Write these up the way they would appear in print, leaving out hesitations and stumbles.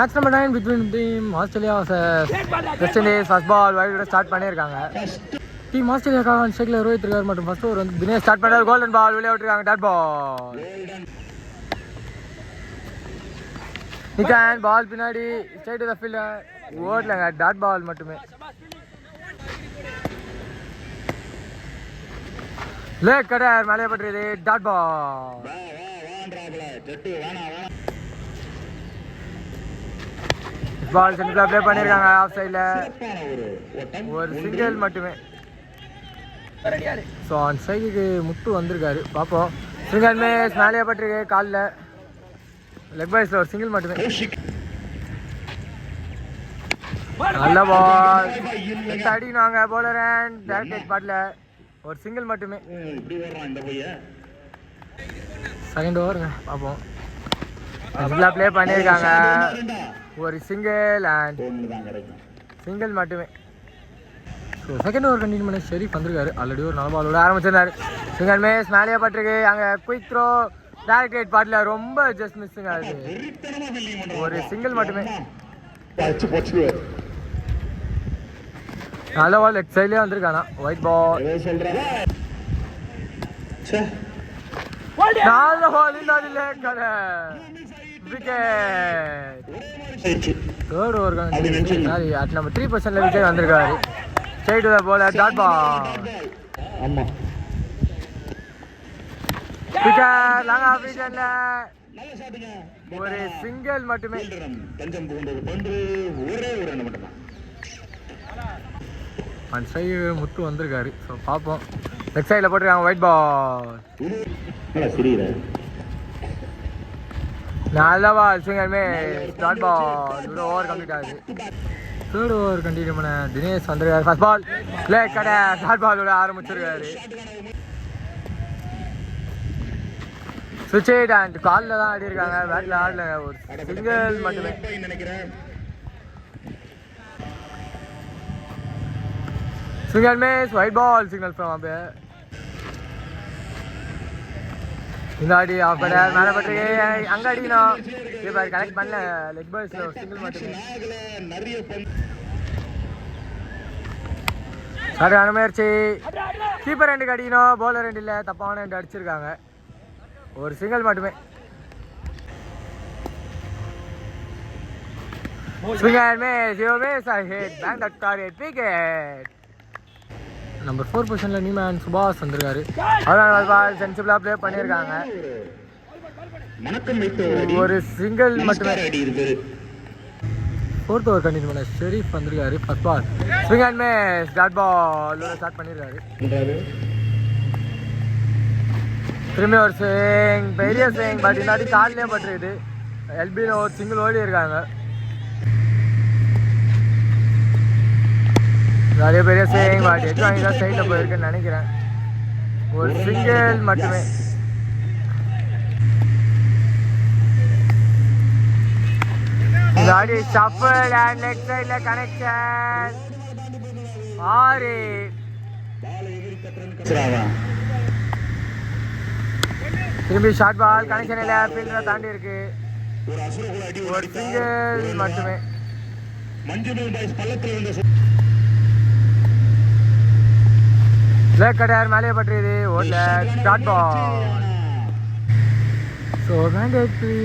Match number 9 between team Australia West Indies. First ball வைடோட start பண்ணியிருக்காங்க. Team ஆஸ்திரேலியாக்காக ஸ்ட்ரைக்கில் ரோஹித் இருக்கார் மற்றும் ஃபர்ஸ்ட் ஓவர் வந்து தினேஷ் ஸ்டார்ட் பண்ணுறாரு. கோல்டன் பால் வெளியே விட்டுருக்காங்க. Dot ball. நிக்கான் பால் பின்னாடி ஸ்ட்ரைட் டு தி ஃபீல்டர். ஓடலங்க. டாட் பால் மட்டுமே. லேக் கடையார் மேலே பட்டுறது. Dot ball. பால் சென்டர்ல ப்ளே பண்ணிருக்காங்க. ஆஃப் சைடுல ஒரு சிங்கிள் மட்டுமே. ஸோ ஆன் சைடுக்கு முட்டு வந்திருக்காரு. பார்ப்போம். சிங்கிள் மேட்ச் மேலேயே பட்டிருக்கு. காலில் லெக் பைஸில் ஒரு சிங்கிள் மட்டுமே. நல்ல பால் அடினாங்க. போலர் அண்ட் டேரக்ட் பாட்டில் ஒரு சிங்கிள் மட்டுமே. செகண்ட் ஓவருங்க. பார்ப்போம். நல்லா ப்ளே பண்ணியிருக்காங்க. ஒரு சிங்கிள் அண்ட் சிங்கிள் மட்டுமே. ஸோ செகண்ட் ஓவர் கண்டினியூ பண்ணி ஷெரீஃப் வந்திருக்காரு. ஆல்ரெடி ஒரு 4 பாலோட ஆரம்பிச்சிருந்தாரு. சிங்கிள் மேட்ச் மேலேயே பட்டிருக்கு. அங்கே குயிக் த்ரோ டைரக்ட் ரைட் பாட்டில் ரொம்ப ஜஸ்ட் மிஸ்ஸிங் ஆகுது. ஒரு சிங்கிள் மட்டுமே. நல்ல பால் லெஃப்ட் சைட்லேயே வந்திருக்கானா. White ball. நல்ல பால் இல்லை கடை. Third over sorry at number 3% Vijay வந்திருக்காரு. Straight to the ball. Dot ball. Wicket. Long off விக்கெட்ல ஒரு சிங்கிள் மட்டுமே. அந்த சைடு முத்து வந்திருக்காரு. ஸோ பார்ப்போம். லெஃப்ட் சைடில் போட்டிருக்காங்க. White ball. நல்ல ball. Single match. Dot ball. இவ்வளோ ஓவர் கம்ப்ளீட் ஆகுது. தேர்ட் ஓவர் கண்டினியூ பண்ண தினேஷ் வந்திருக்காரு. ஃபர்ஸ்ட் பால் லேக் கடை. டாட் பாலோட ஆரம்பிச்சிருக்காரு. சுவிட்ச் ஹிட் அண்ட் காலில் தான் ஆடிருக்காங்க. பேட்டில் ஆடல. ஒரு சிங்கிள் மட்டுமே. Single match. White ball. Signal from அப்போ இந்த அடி ஆஃப் கடை மேலே பட்டிருக்கு. அங்கே அடிக்கணும். இப்போ கரெக்ட் பண்ணல. லெக் பாய்ஸில் ஒரு சிங்கிள் மட்டுமே. சரியான முயற்சி. கீப்பர் ரெண்டுக்கு அடிக்கணும். பவுலர் ரெண்டு இல்லை. தப்பான ரெண்டு அடிச்சிருக்காங்க. ஒரு சிங்கிள் மட்டுமே. Single match. You miss I hit bank that target wicket. Number 4 பொசிஷனில் நியூமேன் சுபாஷ் வந்திருக்காரு. அவரால் சென்சிபிளாக ப்ளே பண்ணியிருக்காங்க. ஒரு சிங்கிள் மட்டுமே. ஃபோர்த் ஓவர் கண்டினியூ பண்ண ஷெரீஃப் வந்திருக்காரு. First ball single match. Dot ball start பண்ணியிருக்காரு. திரும்பி ஒரு ஸ்விங். பெரிய ஸ்விங். பட் இல்லாட்டி கால்லேயே பட்டுருக்குது. எல்பியில் ஒரு சிங்கிள் ஓடி இருக்காங்க. நிறைய பெரிய ஸ்விங். பட் எட்டு வாங்கி தான் சைடில் போயிருக்குன்னு நினைக்கிறேன். ஒரு சிங்கிள் மட்டுமே. गाड़ी shuffle and leg side la connection 6 திரும்பி ஷார்ட் பால் கனெக்ஷன் இல்ல. ஃபீல்டரை தாண்டி இருக்கு. ஒரு சிங்கிள் மட்டுமே. லேக் கடையார் மேலே பட்டுருது. ஓடல. Dot ball. So mandatory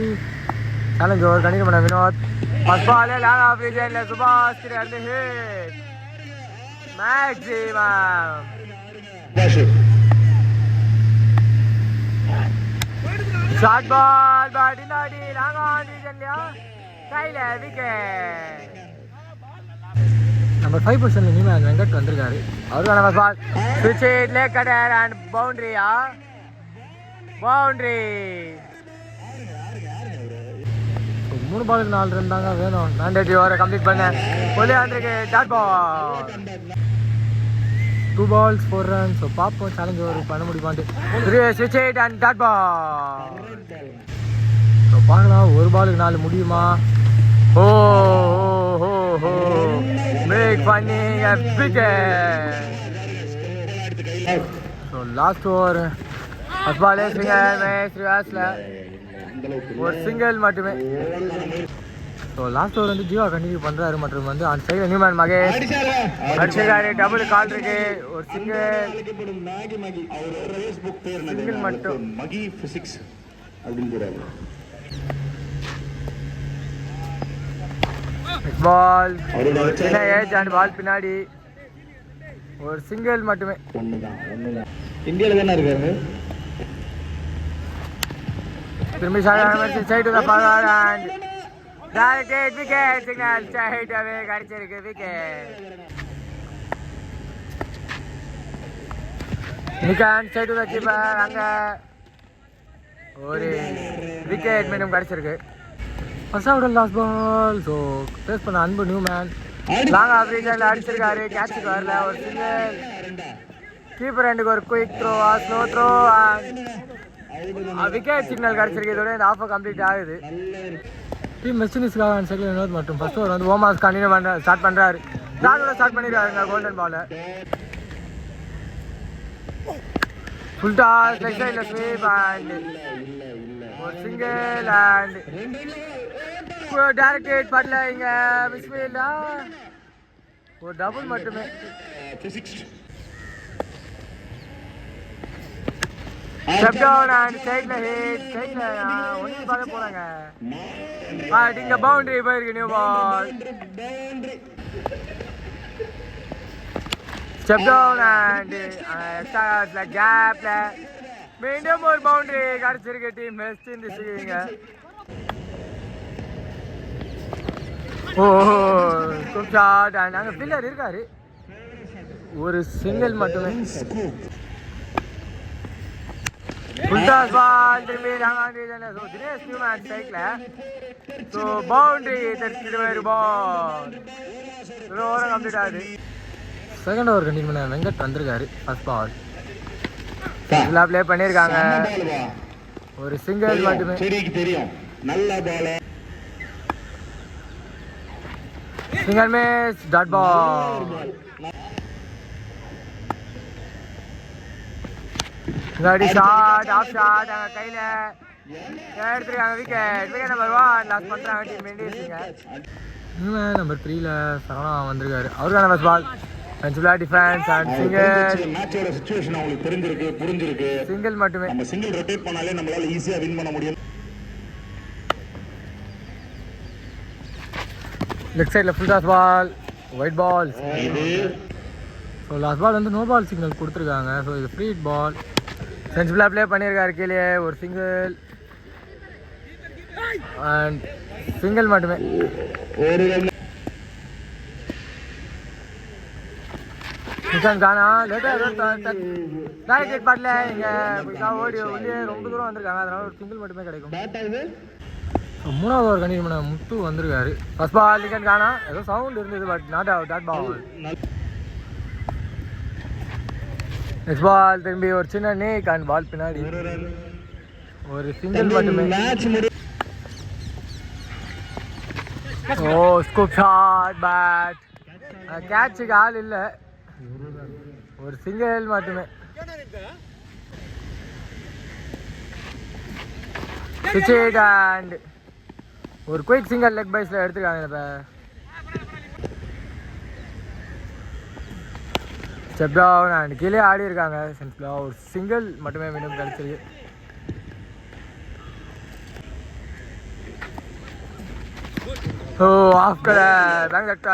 challenge over continue பண்ண Vinod. First ball long off விஜயன்ல சுபாஷ் கிட்ட hit maximum. Short ball but இன்னாடி லாங் ஆன் விஜயன்ல கையில விக்கெட். நம்பர் 5 பொசிஷன்ல நியூமேன் வெங்கட் வந்திருக்காரு. அவருக்கான ஃபர்ஸ்ட் பால் ஸ்விட்ச் ஹிட் லேக் கடையார் அண்ட் பவுண்டரியா. பவுண்டரி. 3 பாலுக்கு 4 ரன் தாங்க வேணும். மேண்டேட்டரி ஓவரை கம்ப்ளீட் பண்ண ஒலியாண்டிருக்கு. Dot ball. 2 balls 4 runs. So பார்ப்போம் சேலஞ்ச் ஓவர் பண்ண முடியுமான்ட்டு. ஸ்விட்ச் hit and dot ball. So பார்க்கலாம் ஒரு பாலுக்கு 4 முடியுமா. ஓ ஹோ ஹோ மேக் பண்ணி wicket. So last over first பாலே சிங்கிள் மேட்ச் ரிவர்ஸில் ஒரு சிங்கிள் மட்டுமே. ஸோ லாஸ்ட் ஓவர் வந்து ஜீவா கண்டினியூ பண்ணுறாரு. மற்றும் வந்து அந்த சைடில் நியூமேன் மகேஷ் அடிச்சிருக்காரு. டபுள் கால் இருக்கு. ஒரு சிங்கிள் மட்டும் பால் சின்ன ஏஜ் அண்ட் பால் பின்னாடி ஒரு சிங்கிள் மட்டுமே. இந்தியாவில் தானே இருக்காரு. திரும்பி side power and direct wicket signal சைடாவே கிடைச்சிருக்கு விக்கெட். நிக்கான் சைடு கீப்பர் அங்க ஒரு விக்கெட் மீண்டும் கிடைச்சிருக்கு. First out last ball. So face பண்ண அன்பு நியூமேன் லாங் ஆஃப்ரீஜில் அடிச்சிருக்காரு. கேட்சுக்கு வரல. ஒரு சிங்கிள். கீப்பர் ரெண்டுக்கு ஒரு quick throw slow throw and wicket signal கிடச்சிருக்கு. இதோட இந்த ஆஃபர் கம்ப்ளீட் ஆகுது. டீம் வெஸ்ட் இண்டீஸ்க்காக செகண்ட் வினோத் மற்றும் ஃபர்ஸ்ட் ஓவர் வந்து ஓமாஸ் கண்டினியூ ஸ்டார்ட் பண்ணுறாரு. ராகுல ஸ்டார்ட் பண்ணிடுறாருங்க golden ball. Full toss leg சைடில் ஸ்வீப் அண்ட் ஒரு சிங்கிள் அண்ட் டைரக்ட் ஹிட் படல. இங்கே மிஸ் ஃபீல்டா ஒரு டபுள் மட்டுமே. ஸ்டெப் டவுன் அண்ட் சைடில் ஹிட். சைடில் ஒன்றும் பார்க்க போகிறாங்க. இங்கே பவுண்டரி போயிருக்கு. New ball. Step down and extra கேப்பில் மீண்டும் ஒரு பவுண்டரி கிடச்சிருக்கு டீம் வெஸ்ட் இண்டீஸுங்க. ஓ குட் ஷாட் அண்ட் அங்கே பில்லர் இருக்காரு. ஒரு சிங்கிள் மட்டுமே. ஃபுல்டாஸ் பால் திரும்பி தினேஷ் நியூமேன் சைக்கிள். ஸோ பவுண்டரி தெரிஞ்சுட்டு பால் ஓவரம் கம்ப்ளீட் ஆகுது. செகண்ட் ஓவர் கண்டினியூ பண்ண வெங்கட் வந்திருக்காரு. ஃபர்ஸ்ட் பால் எல்லாம் ப்ளே பண்ணியிருக்காங்க. ஒரு சிங்கிள் மட்டுமே. Single miss dot ball. गाड़ी ஷாட் ஆஃப் ஷாட் அங்க கையில எடுத்துருக்காங்க. விக்கெட் விக்கெட் நம்பர் 1 லாஸ்ட் பண்றாங்க டீம் இந்தியன்ஸ்ங்க. நம்பர் 3ல சரவணா வந்திருக்காரு. அவருக்கான ஃபர்ஸ்ட் பால் பென்சிலா டிஃபென்ஸ் அண்ட் சிங்கிள். மேட்சோட சிச்சுவேஷன் உங்களுக்கு தெரிஞ்சிருக்கு புரிஞ்சிருக்கு. சிங்கிள் மட்டுமே. நம்ம சிங்கிள் ரொட்டேட் பண்ணாலே நம்மளால ஈஸியா வின் பண்ண முடியும். லெஃப்ட் சைடில் ஃபுல் டாஸ் பால் white ball. So last ball வந்து நோ பால் சிக்னல் கொடுத்துருக்காங்க. ஸோ இது ஃப்ரீ பால். சென்சிபிளாக ப்ளே பண்ணியிருக்காரு. கீழே ஒரு சிங்கிள் அண்ட் சிங்கிள் மட்டுமே. கானா லேட்டாக டைரக்ட் பாட்டில் இங்கே ஓடி உள்ளே ரொம்ப தூரம் வந்திருக்காங்க. அதனால ஒரு சிங்கிள் மட்டுமே கிடைக்கும். மூணாவது ஓவர் கண்டினியூ பண்ண முத்து வந்திருக்காரு. ஃபர்ஸ்ட் பால் விக்கெட் காணா. ஏதோ சவுண்ட் இருந்தது but not out dot ball. Next ball திரும்பி ஒரு சின்ன நேக் அண்ட் பால் பின்னாடி ஒரு சிங்கிள் மட்டுமே. ஓ ஸ்கூப் ஷாட் பேட். கேட்சுக்கு ஆள் இல்லை. ஒரு சிங்கிள் மட்டுமே. பிச் அண்ட் ஒரு குயிக் சிங்கிள் லெக் பைஸில் எடுத்துருக்காங்க. இப்போ ஸ்டெப் டவுன் அண்ட் கீழே ஆடி இருக்காங்க. சென்ஸ்ல ஒரு சிங்கிள் மட்டுமே மீண்டும் கிடைச்சிருக்கு. ஓ ஆஃப்டர் வெங்கட்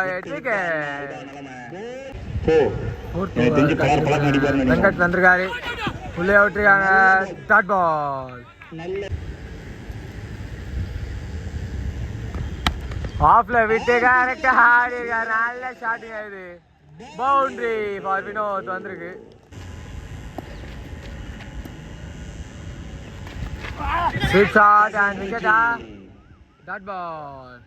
வந்திருக்காரு. உள்ளே விட்டுருக்காங்க. Dot ball. ஆஃப்ல விட்டு கரெக்டா ஆடி இருக்காரு. நல்ல ஷாட்டிங் ஆகுது. பவுண்டரி ஃபார் வினோத் வந்திருக்கு. ஸ்வீப் ஷாட் அண்ட் விக்கெட்டா டாட் பால்.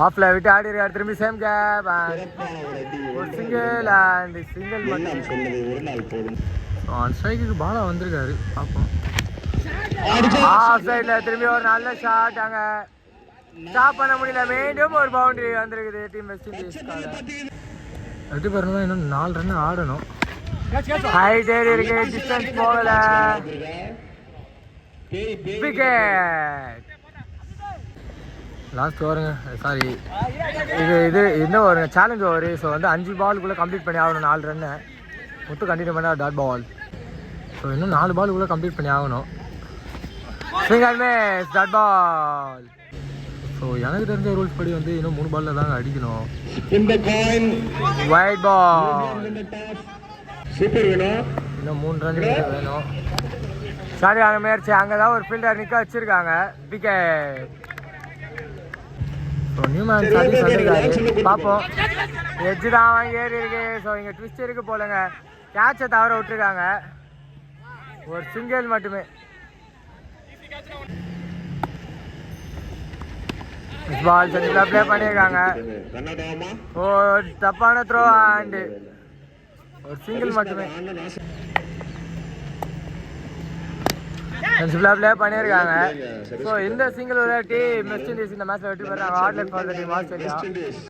ஆஃப்ல விட்டு ஆடி இருக்காரு. திரும்பி சேம் கேப் ஒரு சிங்கிள் அண்ட் சிங்கிள் மட்டும். ஆன் ஸ்ட்ரைக்கு பாலா வந்திருக்காரு. பார்ப்போம். ஆஃப் சைடில் திரும்பி ஒரு நல்ல ஷாட். அங்கே ஸ்டாப் பண்ண முடியல. மீண்டும் ஒரு பவுண்டரி வந்திருக்குது டீம் வெஸ்ட் இண்டீஸ்க்காக. எப்படி பாருங்கன்னா இன்னும் 4 ரன் ஆடணும். ஹைட் ஏறி இருக்கு. டிஸ்டன்ஸ் போகல. விக்கெட். லாஸ்ட் ஓவருங்க, சாரி இது என்ன ஓவருங்க, சேலஞ்ச் ஓவர். ஸோ வந்து 5 பாலுக்குள்ளே கம்ப்ளீட் பண்ணி ஆகணும். 4 ரன்னு மொத்தம் கண்டினியூ பண்ணால் டாட் பால். ஸோ இன்னும் 4 பாலுக்குள்ளே கம்ப்ளீட் பண்ணி ஆகணும். Swing and miss, dot ball. So எனக்கு தெரிஞ்ச ரூல்ஸ் படி வந்து இன்னும் 3 பாலில் தாங்க அடிக்கணும். White ball. இன்னும் 3 ரன் வேணும். சரியான முயற்சி, அங்கே தான் ஒரு ஃபீல்டர் நிற்க வச்சிருக்காங்க. விக்கெட். ஸோ நியூமேன் சர்வீஸ் வந்துருக்காரு, பார்ப்போம். எட்ஜு தான் வாங்கி ஏறி இருக்கு. ஸோ இங்கே ட்விஸ்ட் இருக்கு போலங்க. கேட்சை தவற விட்டுருக்காங்க, ஒரு சிங்கிள் மட்டுமே. பால் செஞ்சுலாம் ப்ளே பண்ணியிருக்காங்க. ஓ தப்பான த்ரோ அண்ட் ஒரு சிங்கிள் மட்டுமே. ப்ளே பண்ணியிருக்காங்க. ஸோ இந்த சிங்கிள் விளையாட்டி வெஸ்ட் இண்டீஸ் இந்த மேட்ச்ல வெற்றி பெறாங்க. Order for the team Australia.